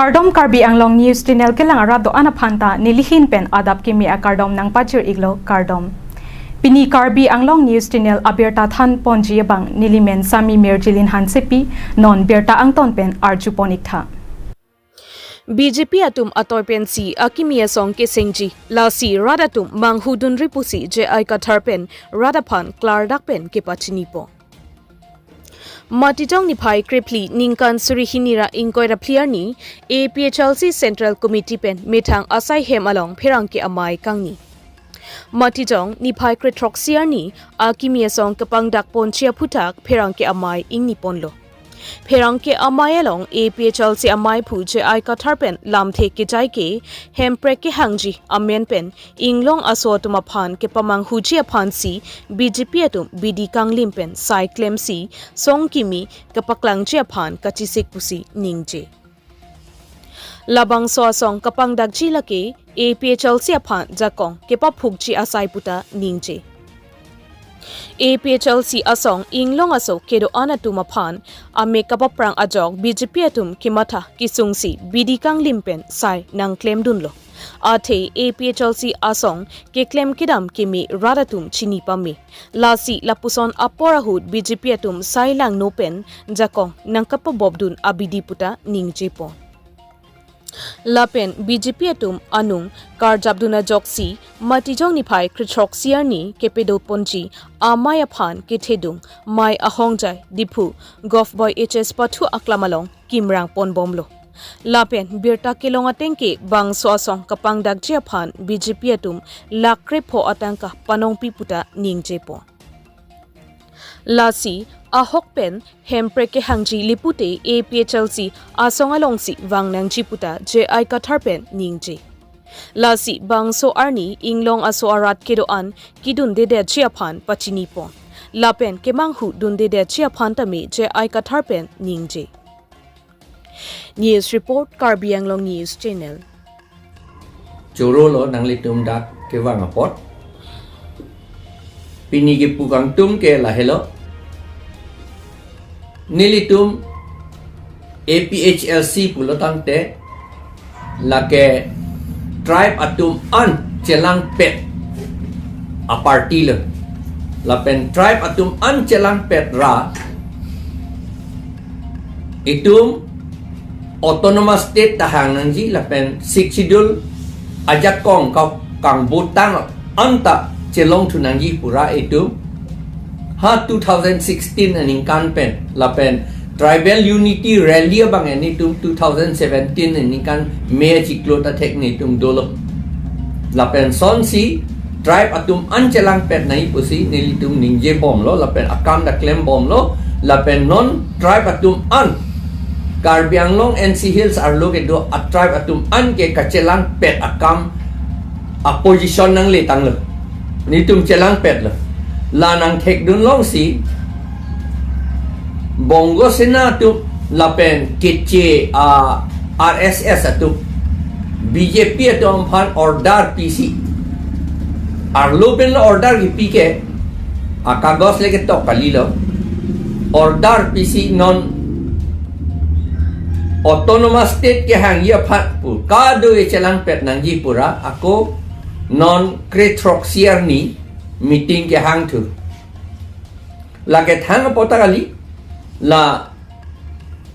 Kardom Karbi Anglong News Channel kelang arado anaphanta nilihin pen adap kimi a kardom nang pachir iglo kardom. Pini Karbi Anglong News Channel abirta than ponji bang nilimen sami merjilin hansepi non birta angton pen arjuponik tha. BJP atum atoypen si akimi song ke sengji lasi radatum manghudun ripusi je ai katharpen radaphan klardak pen ke pachinipo. Matijong ni phai krepli ningkan surihinira inkoira player ni APHLC Central Committe pen methang asai hem along phirang ke amai kangni. Matijong ni phai kretroxiar ni akimi song kapang dak ponchia phuthak phirang ke amai ingni ponlo. Phirang ke amai along APHLC amai phu je ai katharpen lamthe ke jai ke hemprek ke hangji amen pen inglong aso tuma phan ke pamang huji phan si BJP atum BD kanglim pen sai claim si song kimi kapaklang je phan kachisik pusi ningje labang so song kapang dak ji lake APHLC phan jakong ke pa phukji asai puta ningje APHLC asong inglong aso kedo anatuma phan ame kapaprang ajok BJP atum kimatha kisungsi BD kang limpen sai nang claim dunlo athe APHLC asong ke claim kidam kimi radatum chini pami lasi lapuson aporahut BJP atum sai lang nopen jakong nang kapabobdun abidi puta ningjepo Lapen BJP atum anung karjabduna joksi matijong niphai kritroxiar ni kepedo ponji amaya phan kithedung mai ahongjai dipu gofboy HS pathu aklamalong kimrang ponbomlo Lapen birta kelonga tengke bang soasong kapang dakjia phan BJP atum lakrepho atangka panongpi puta ningjepo Lasi ahok pen hempre ke hangji lipute APHLC asongalongsi wangnang jiputa je ai katharpen ningje lasi bangso arni inglong aso arat kedo an kidun de chiaphan pachinipo lapen kemanghu dun de chiaphan tame je ai katharpen ningje News report Karbi Anglong News Channel Jorolo nang litum dak ke wangapot pini ke pugang tum ke lahelo nilitum APHLC pulotang te lake tribe atum an chelang pet a party le lapen tribe atum an chelang pet ra itum autonomous state tahang nangji lapen siksidul ajak kong kang butang anta chelong tunangi pura itu ha 2016 aning kan pen lapen tribal unity rally bang ani tum 2017 aning kan me ciklo ta teknik tum dolo lapen son si tribe atum ancelang pet nai pusi nilitum ningje bom lo lapen akam da claim bom lo lapen non tribe atum an Karbi Anglong NC Hills are look at do a tribe atum an ke kacelang pet akam opposition nang le tang lo nitum celang pet lo lanang thek dun long si bongo sena tu lapen kece RSS atu BJP atu amphan order PC arlo ben order ki pike akagos leke to kalilo order PC non autonomous state ke hang ya phat pu ka do e chelang pet nangji pura ako non kretroxiar ni meeting ke hang tu lage thang potagali la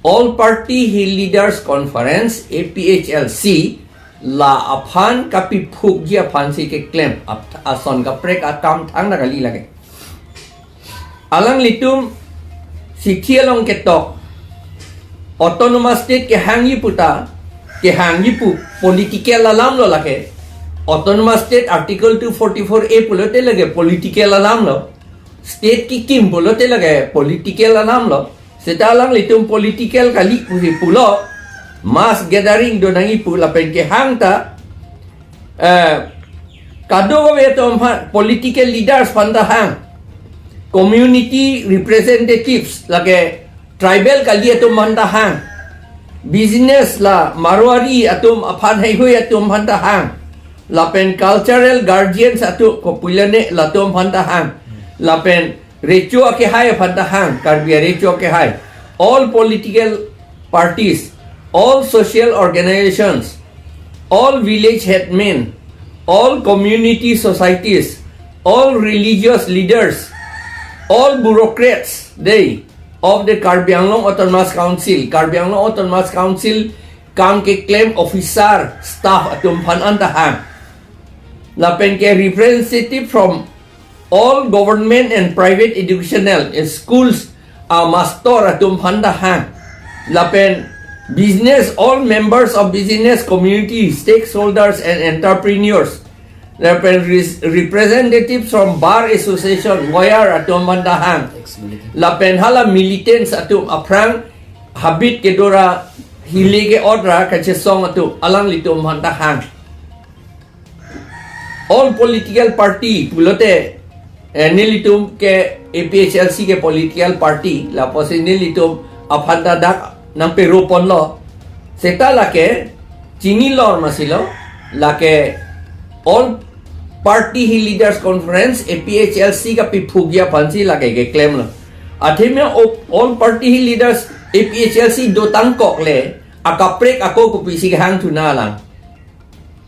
all party leaders conference APHLC la aphan kapi phuk gia phan si ke claim ason ka prek atam thang nagali lage alang litum sikhialong ke tok autonomous state ke hangi puta ke hangi pu political alam lo lage autonomous state article 244A pulote lage political alam lo state ki kim pulote lage political alam lo seta lang litum political kali pusi pulo mass gathering do nangi pula pen ke hangta kado we to political leaders panda hang community representatives lage tribal kali atum manda hang business la marwari atum aphan hai hui atum manda hang lapen cultural guardians atu kopulane latom phanta hang lapen recho ke hai phanta hang karbia recho ke hai all political parties all social organizations, all village headmen, all community societies, all religious leaders, all bureaucrats, they of the Karbi Anglong Autonomous Council, Karbi Anglong Autonomous Council, kang ke claim officer, staff atum phanan tahang. Lapen ke representative from all government and private educational schools, master atum phan tahang. Lapen business, all members of business community, stakeholders and entrepreneurs. Lapen representatives from bar association, wire atum phan tahang. Lapen hala militants atum aprang habit kedora hilige odra kachesong atum alang litum phan tahang. All political party pulote nilitum ke APHLC ke political party la posi nilitum aphuthak nang perupon lo seta lake chini lor masilo lake all party leaders conference APHLC ka pipugya pansi lake ke claim lo athime all party leaders APHLC do tangkok le akaprek ako kupisi hang tuna lang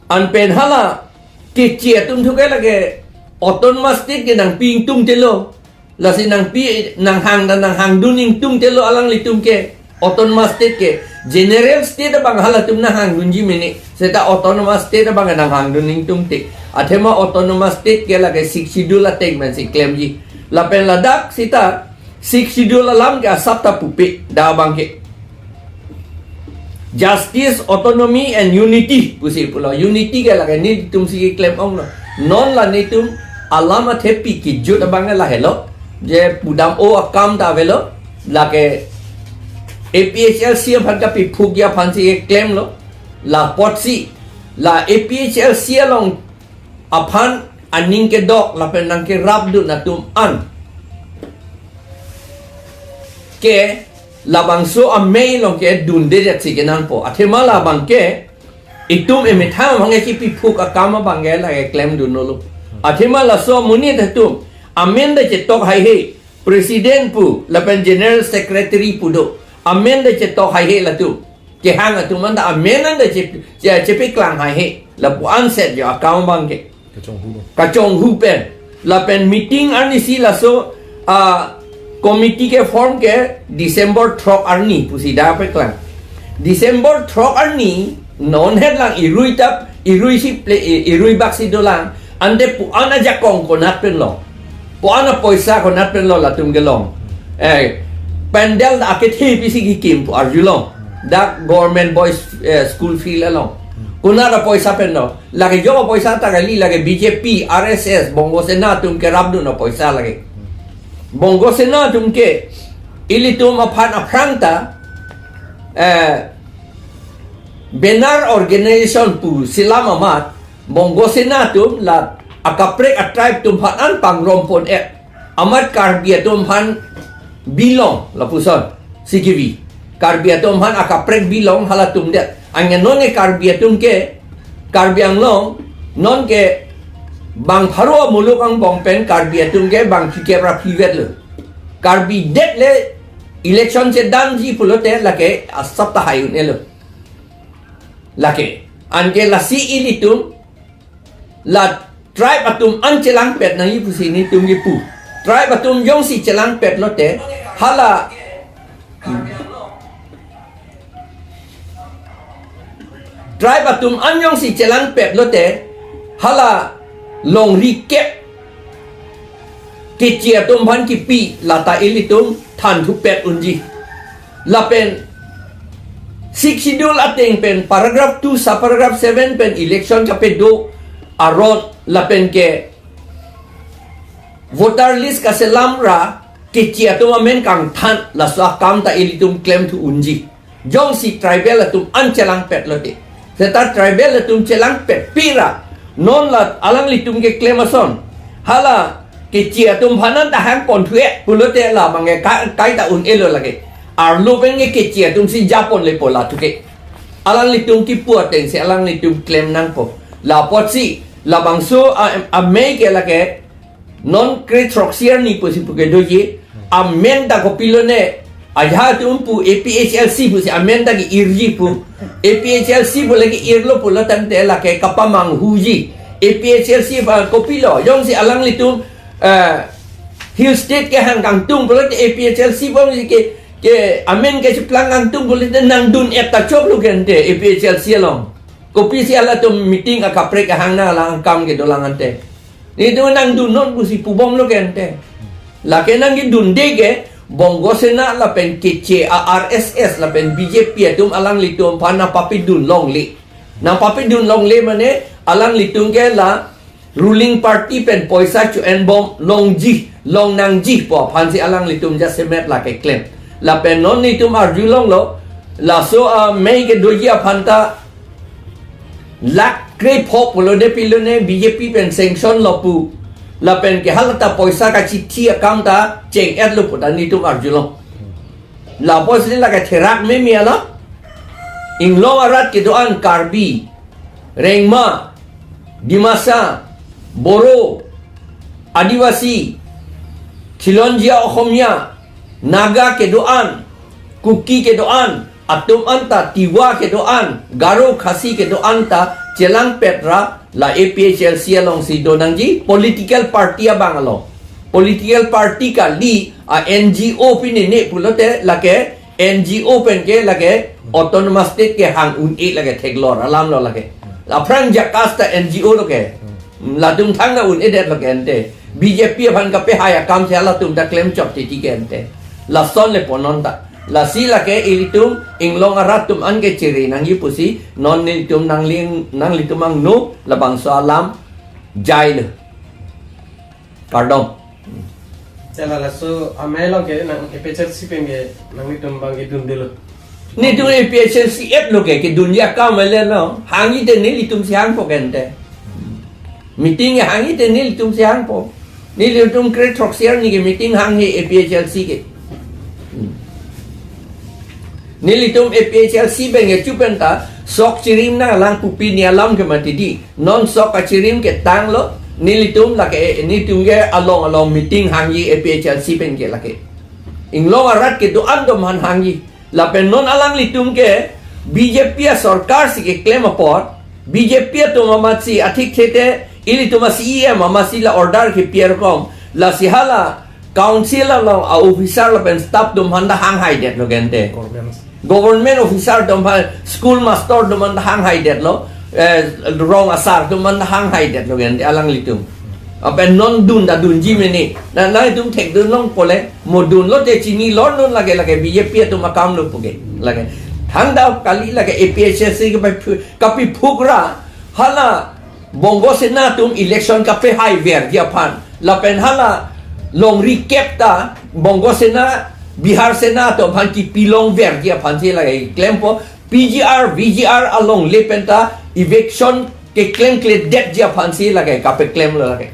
anpen hala kecil tum tu lagi autonomous state ke nang ping tum telo la si nang pi nang hang duning tum telo alang litum ke autonomous state ke general state bang hala tum nang hang dunji mini seta autonomous state bang nang hang duning tum te athema autonomous state ke lagi 6 schedule atek men si claim ji la pen ladak sita 6 schedule alam ke sabta pupi da bang ke justice, autonomy and unity pusi pulau unity ke lagi ni tum si claim ong no non la ni tum alamthe pi ki jut abang la hello je budam o akam ta velo la ke APHLC bhan ka pi phugya phansi claim lo la potsi la APHLC long aphan aning ke dok la pen nang ke rap du na tum an ke labang so amei long ke dun de jak si kenan po athema labang ke itum emetha mangai ki pi phuk akama bangai la ke claim dun no lo athema la so muni de tum amen de tok hai he president pu la pen general secretary pu do amen de tok hai he la tu ke hang tu man da amen de che pi klang hai he la pu an set jo akama bang ke ka chong hu pen la pen meeting ani si la so committee ke form ke December throk arni pusi da pe klang December throk arni non het lang irui tap irui si irui bak si dolang ande pu ana jakong ko nat pen lo pu ana poisa ko nat pen lo la tum gelong pandel da akethi pisi ki kim pu arjulong da government boys school fee along kunara poisa pen lo lagi jo poisa ta gali lagi BJP RSS bongo sena tum ke rabdu no poisa lagi bongo sena tum ke ilitum aphan aprangta benar organization pu silama mat bongo sena tum la akaprek a tribe tum phan pang rompon amat karbia tum phan bilong la puson sikivi karbia tum phan akaprek bilong hala tum de anya non e karbia tum ke karbiang long non ke bang pharo muluk ang bongpen karbi atum ke bang fikera pivet le karbi det le election se dan ji pulote lake asapta hayun elo lake anke la si ilitum la tribe atum an chelang pet na yi pusi ni tum gi pu tribe atum yong si chelang pet lote hala tribe atum an yong si chelang pet lote hala long recap kecil tum pan kepi lata ilitum than thu pet unji lapen 6 schedule ateng pen paragraph 2 sa paragraph 7 pen election kape do arot lapen ke voter list ka selam ra kecil tum amen kang than la sa kam ta ilitum claim thu unji jong si tribal atum anchelang pet lote seta tribal atum chelang pet pira non la alang litum ke claimason hala ke chia tum phanan ta hang pon thue pulote la mangai kai ta un elo lage ar lu pen ke chia tum si japon le pola thuke alang litum ki puat ten se alang litum claim nang po la pot si la bangso a me ke lage non kretroxier ni posi puke doji a men da ko pilone Aja tumpu APHLC pu si amenda ki irji pu APHLC pu lagi irlo pu lo tante la ke kapamang huji APHLC pa kopilo yong si alang litum Hill State ke hang kang tung pu APHLC pu ke amen ke ciplang kang tung pu nang dun eta chop lu kente APHLC long kopi si ala tum meeting akaprek ke hang na lang kam ke dolang ante ni tu nang dun non pu si pubong lo kente la ke nang ki dun de ke Bongo sena la pen kece RSS la pen BJP atum alang litum pana papi dun long li. Nang papi dun long li mane alang litum ke la ruling party pen poisa chu en bom long nang ji po pan si alang litum ja semet la ke claim. La pen non litum arju long lo la so mei ke doji apanta lak kre phok lo de pilone BJP pen sanction lo pu la pen ke halata poisa ka chithi account ta check at lu putan ni tu arjulong la pos ni la ka therak me mi ala inglong arat ke doan karbi rengma dimasa boro adivasi khilonjia okhomia naga ke doan kuki ke doan atum anta tiwa ke doan garo khasi ke doan ta chelang petra la APHLC along si donangji political party abang along political party ka li a NGO pinine pulote lake NGO pen ke lake autonomous state ke hang un e lake theglor alam lo lake la prang jakasta NGO lo ke la tum thang na un e det lo ke ente BJP ban ka pe haya kam se la tum da claim chop ti ke ente la son le pononta la si la ke ilitum inglong aratum an ke chiri nang yi pusi non nilitum nang litum ang no la bangsa alam jail pardon Chala la so amelo ke nang APHLC penge nang litum bang idun dilo ni tu APHLC et lo ke dunia ka mele no hangi de nilitum si hang po kente meeting hangi de nilitum si hang po nilitum create troxier ni ke meeting hangi APHLC ke Nilitum APHLC benge chupenta sok chirim na lang pupi ni alam ke matidi non sok chirim ke tang lo nilitum la ke nitum ke along meeting hangi APHLC benge la ke inglong arat ke do andom han hangi la pen non alang litum ke BJP sarkar si ke claim apor BJP to mamatsi athik thete ilitum CEM mamasi la order ke pier kom la sihala council la officer la pen staff dum handa hang hai det lo gente government officer dum school master dum hang hai det lo wrong asar dum hang hai det lo gente alang litum apen non dun da dun ji meni na tum thek dun long pole modun lo te chini lor non lage BJP to makam lo puge lage thang da kali lage APHLC ke kapi phukra hala bongo sena tum election kape hai ver dia phan la pen hala long recap ta bongo sena Bihar sena to bhan ki pilong ver dia phan se lage claim po PGR VGR along lepenta eviction ke claim det dia phan se lage kape claim lo lage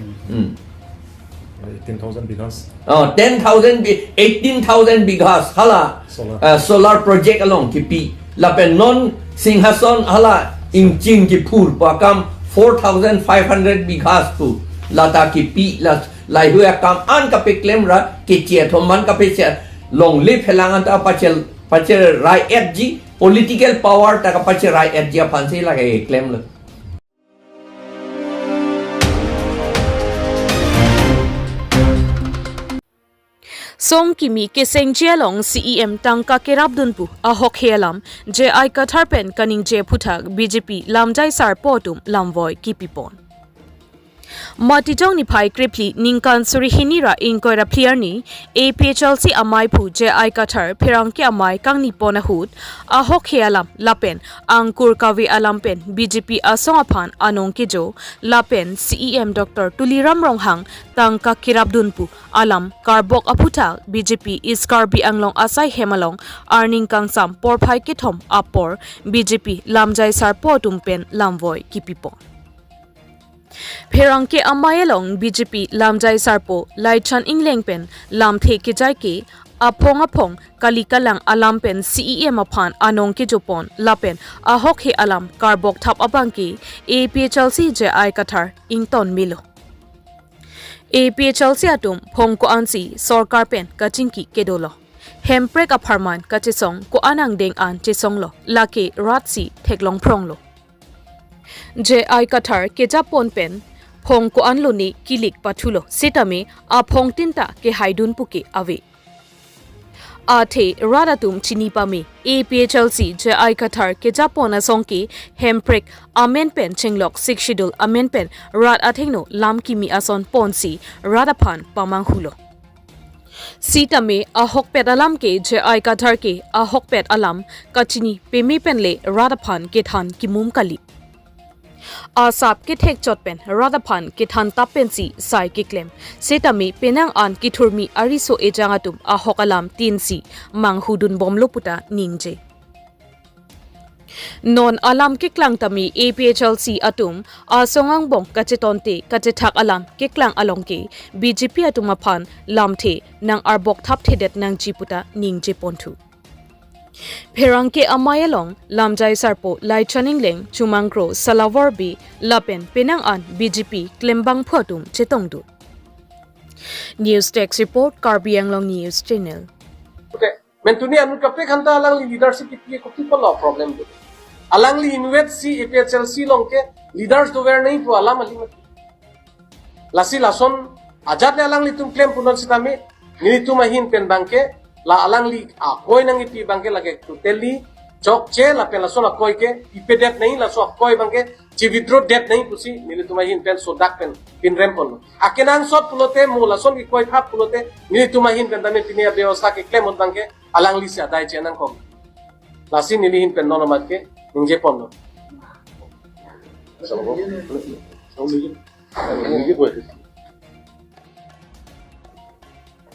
10,000 bighas. 18,000 bighas hala solar project along kepi lapen non singhason hala ingching ki phur pakam 4,500 bighas pu lata kepi la lai hua kam an kape claim ra ke che thoman kape che long le phelangan ta pachel rai FG political power ta ka pachel rai FG phansi lage claim lo Song kimi ke sengjialong CEM tangka kerabdunpu ahok helam je ai katharpen kaning je aphuthak BJP lamjai sar potum lamvoi kipipon Matijong ni phai kripli ningkan surihinira inkoira phlierni APHLC amai phu je ai kathar phirang ke amai kangni ponahut ahok healam lapen angkur kawi alampen BJP asong aphan anong kijo lapen CEM Dr Tuliram Ronghang tangka kirabdunpu alam karbok aphuthak BJP iskarbi anglong asai hemalong arning kangsam porphai kithom apor BJP lamjai sar potum pen lamvoi kipipon Pherangke amayalong BJP lamjai sarpo laichan inglengpen lamthe ke jaike aphong kalikalang alampen CEM aphan anong ke jopon lapen ahok he alam karbok thap abangki APHLC je ai kathar ington milo APHLC atum phongko ansi sarkar pen kachingki kedolo hemprek aparman ka chesong ko anang deng an chesong lo lake ratsi theklong phrong lo je ai kathar ke japon pen phong ko anlo ni kilik pathulo sitame a phong tinta ke haidun puke ave athe radatum chini pame APHLC je ai kathar ke japon asongki hemprek amen pen chinglok sik schedule amen pen rat athengno lam kimi ason ponsi radaphan pamang hulo sitame ahok pet alam ke je ai kathar ke ahok pet alam kachini pemi pen le radaphan kethan kimum kali asap ke thek chot pen radaphan kethan tapen si sai ke claim setami penang an kithurmi ariso ejangatum ahok alam tin si manghudun bomlo puta ningje non alam keklang tami APHLC atum asongang bong kachetonte kachethak alam keklang alongke BJP atuma phan lamthe nang arbok thap thedet nang jiputa ningje pontu Perangke amayalong lamjai sarpo lai chaning leng chumangkro salawarbi lapen penang an BJP klembang photum chetongdu News Text Report Karbiang Long News Channel Okay, mentuni anu kape khanta alang leadership ki ko people problem do. Alang li invest si APHLC long ke leaders do wer nahi to alam ali mat. Lasi lason ajat le alang li tum claim punon sitame ni tum ahin pen bangke la alang li a koi nang ipi bangke lage to telli chok che la pen lason a koi ke ipe det nahi laso a koi bangke chi withdraw det nahi pusi ni tum ahin pen so dak pen pin rem pon. Akenang sot pulote mu lason ki koi thap pulote ni tum ahin pen dame pinia ବ୍ୟବস্থা ke claim on bangke alang li sia dai chenang kom. Lasi ni hin pen nono mat ke nje pon.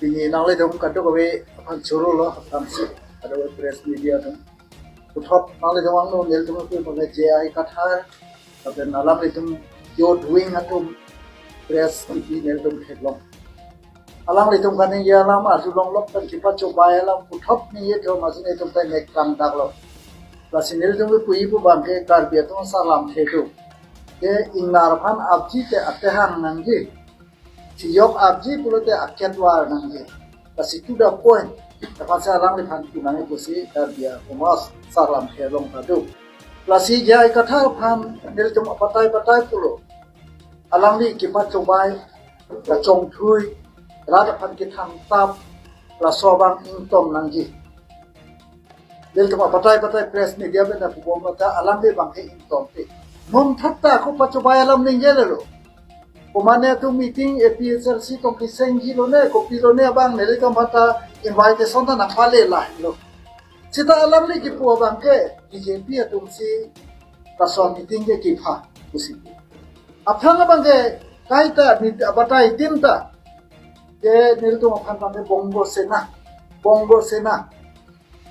Ini nang le dong kadok we apan choro lo apan si ada we press media dong uthop nang le dong no lel dong ko bang je ai kathar tabe nalam le dong yo doing atum press tv lel dong headlong alang le dong kan ya lam asu long lok tan kipa chobai alam uthop ni ye to masin e dong pe kam dak lo lasinel dong pui bu bang ke kar bia to salam the tu ke ingnar phan abji te atehang nang ji Yok abji pulote aket war nangge. Kasi tu da point. Dapat saya orang lihat kunangnya kusi dia komas salam helong tadu. Lasi jai kata pan nil cuma patai pulo. Alang ni kipat cobai la chong thui rada pan kitang tap la sobang ingtom nangji. Nil cuma patai press media benda pupom mata alang ni bangke ingtom ti. Mom thatta ko pa cobai alam ni jelelo. Kumane tu meeting APHLC to kisengi lo ne kopi lo ne bang nele kam bata invitation ta nakale la lo sita alam ni ki pu bang ke BJP atum si tason meeting ke ki pha usi aphang bang ke kaita ni batai tinta ke nil tu aphan bang bongo sena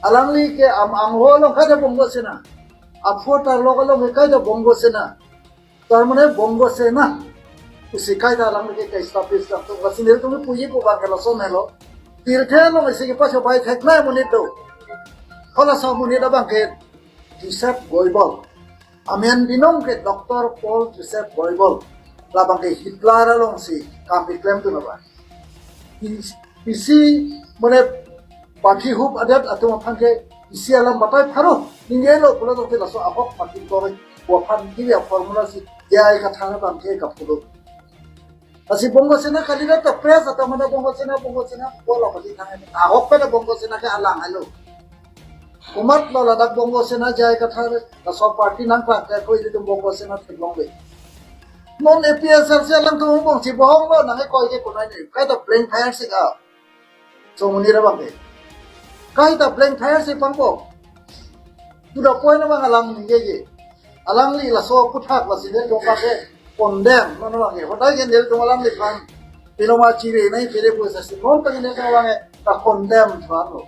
alam ni ke am ho lo ka bongo sena aphota lo ka bongo sena tarmane bongo sena usi kaita lang ke establish lang to kasi nila tumi puyi po bang kala so melo tirthe lo isi ke paso bai thek na munit do hola sa munit bang ke Joseph Goibol amen binong ke Dr. Paul Joseph Goibol la bang ke Hitler long si kampi claim tu na ba isi mone pati hup adat atau apang ke isi alam batai pharo ningelo pulo to la so apok pati to ko phan ki ya formula si jai ka thana bang ke kapulo Kasi bongo sena kanina to press atau mana bongo sena bola kasi tangan ahok pa na bongo sena ke alang alo kumat lo ladak bongo sena jai kathar la so party nang pa ka koi dito bongo sena theklong be non APHLC alang to bong si bong lo nang koi ke kunai ni kai to playing fire se ka so muni ra bang kai to playing fire se pang bo tu da poi na bang alang ni ye alang li la so puthak la sine to ka ke condemn mana lagi hotai yang dia tunggu alam lipan piloma ciri naik pilih puasa sih non tadi dia tunggu lagi tak condemn tuan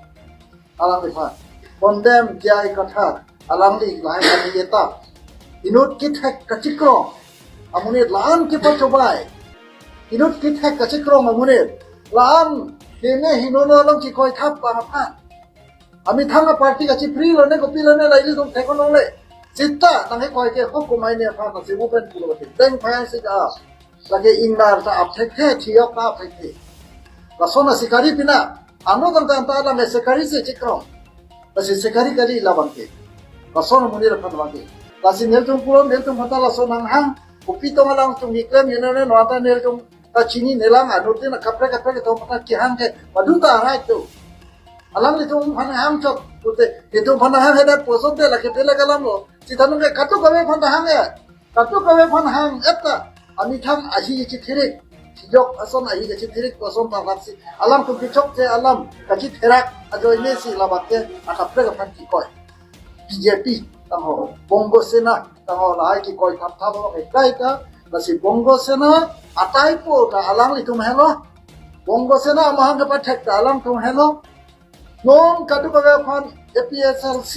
alam lipan condemn jai kata alam li lain kali kita inut kita kacikro amunit laan kita cobai inut kita kacikro amunit laan ini hinono long cikoi thap apa ami thanga party kacipri lo ne kopi lo ne lagi tu tekono le Sita nang koi ke hok kumai ne pha kasi open pulo te teng phai se ka lage ingnar ta apthek the thiok ka apthek the la sona sikari pina anu tentang alam sekali se cekro lasi sekali kali labangke lason muni rapan bangke lasi neltum pulau neltum hata lason hang upi to malang tung iklem yenane nota neltum ta chini nelang anu tin kapre to mata kihang ke maduta hai tu alam itu mana ham cok itu mana ham ada poson te laki pele kalam lo citanu ke katu kawe mana ham ya katu kawe mana ham eta ami tham ahi ci thirik sijok ason ahi ci thirik poson ta lapsi alam tu kicok te alam kaci thirak ajo ini si labake akapre ka ki koi BJP tangho bongo sena tangho lai ki koi thap thap ho kai ta lasi bongo sena atai po ta alang itu mahelo bongo sena mahang ka pathek ta alang tu mahelo non kadu kawe phan APHLC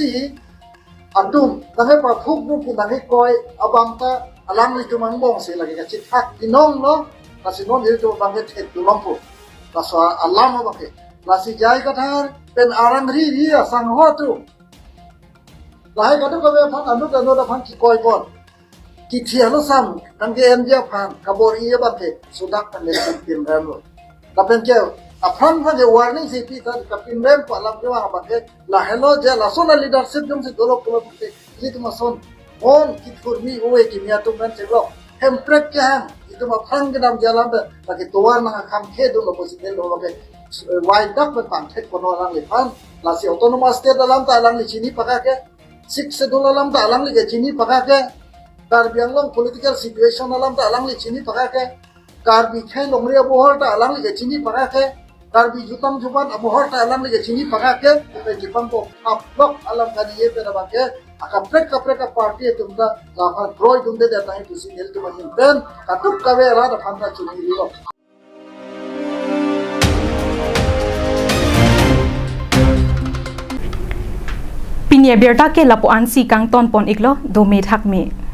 adum tangai pa phuk bu ki tangai koi abangta alang itu mangbong se lagi ka chithak dinong no lasi non itu bangke thet tu lampu laso alam bangke lasi jai kathar pen arang ri asang ho tu lahai kadu kawe phan anu da phan ki koi kon ki thialo sam tange enja phan kabor iya bangke sudak kan le tin ramo kapen ke aphan phan je warning se pi ta kapin rem pa lam ke wa bangke la hello je la sona leadership jom se dolok ko bangke ji tu mason on ki kurmi oe ki mia tu kan se lo hemprek ke ham itu ma phang ke dam jalan da bagi tuar na kham khe do lo posible lo ke wide up pan thet ko no lang le phan la si autonomous state dalam ta lang li chini paka ke 6 se do dalam ta lang li ke chini paka ke kar biang long political situation dalam ta lang li chini paka ke kar bi khe long ria bohol ta lang li ke chini paka ke kar bi jutam juban abohol ta lang li ke chini paka ke pe jipang ko up block alam kadi ye pe ba ke akaprek ka party tumda la har broi tumde da tai tu sinel tu mahin ben katuk kawe ra da phanda chuni ro Pinia berta ke lapo ansi kang ton pon iklo do me thak me